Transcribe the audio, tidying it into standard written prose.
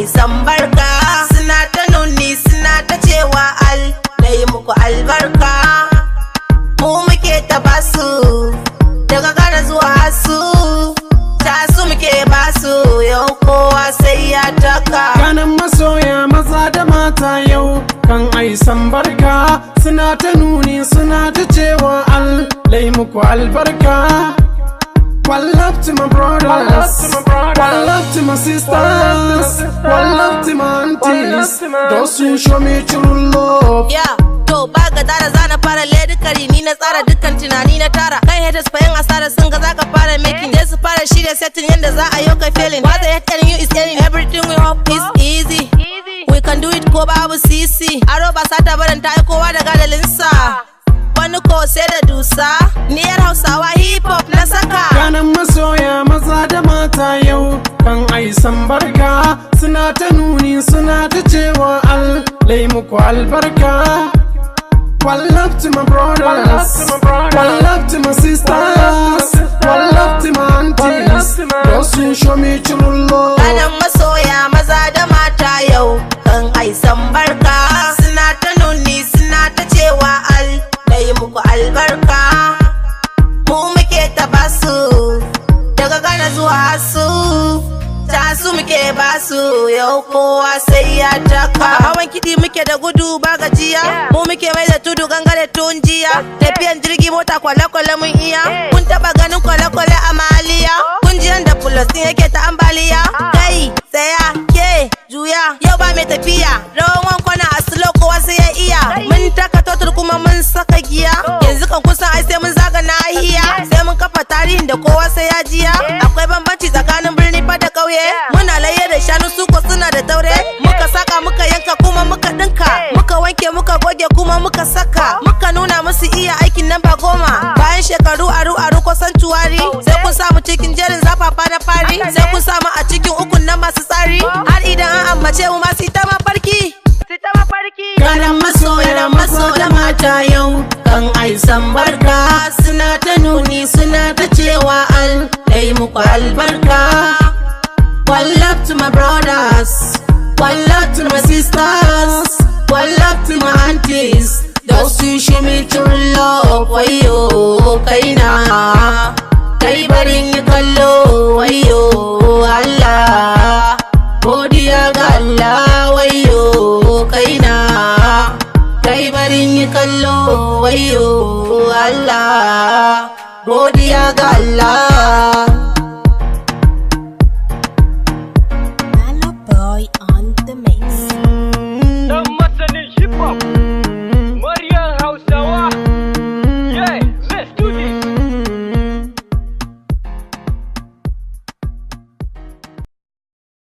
san barka. Suna ta nuni suna ta cewa dai muku albarka. Mu muke ta basu daga Ghana zuwa Hasu, tasu muke basu yau kowa sai ya taka. Kanan masoya maza da mata yau kan ai san barka. Suna ta nuni suna ta cewa dai muku albarka. One love to my brothers, one love to my sisters, one love to my aunties, those who show me true love. Yeah, to ba ga dara zana fara ledikari, ni na tsara dukkan tunani na tara. Kai haters fa yin asara sun ga zaka fara making, dai su fara shirya setting yanda za a yi kai feeling. What they telling you is telling everything we hope is easy. We can do it ko babu sisi. Aro ba sata barin ta yi kowa da gadalinsa. Wani ko sai da dusa, niyar Hausawa hip hop na saka. Kanan masoya maza da mata yau kan ai san barka. Suna ta nuni suna ta cewa dai muku albarka. One love to my brothers, one love to my sisters, one love to my aunties, those who show me true love. Kanan masoya maza da mata yau kan ai san barka. Suna ta nuni suna ta cewa dai muku albarka. Mu muke ta basu daga Ghana zuwa Hasu, tasu muke basu yau kowa sai ya taka. Hawan kiɗi muke da gudu ba gajiya, mu muke mai da tudu gangare tun jiya. Tafiyan jirgi mota kwale-kwale mun iya, kun taba ganin kwale-kwale a Maliya. Kun ji yanda Fulostin yake ta ambaliya. Kai tsaya ke juya, yau ba mai tafiya rawan wankwana a slow kowa sai ya iya. Mun taka totur kuma mun saka giya, yanzu kan kusan ai sai mun zaga nahiya. Sai mun kafa tarihin da kowa sai ya jiya. Akwai bambanci tsakanin birni fa da ƙauye, muna laye da shanu suko suna da taure. Muka saka muka yanka kuma muka dinka, muka wanke muka goge kuma muka saka. Muka nuna musu iya aikin nan ba goma, bayan shekaru aru ko santuwari. Sai kun samu cikin jerin zafafa na fari, sai kun samu a cikin ukun nan masu tsari. Har idan an ambace mu ma su ta mafarki. Kanan masoya maza da mata yau kan ai san barka. Suna ta nuni suna ta cewa dai muku albarka. One love to my brothers, one love to my sisters, one love to my aunties, those who show me true love. Wayo kaina, kai barin yi kallo. Wayo Allah, godiya ga Allah. Wayo kaina, kai barin yi kallo. Wayo Allah, godiya ga Allah.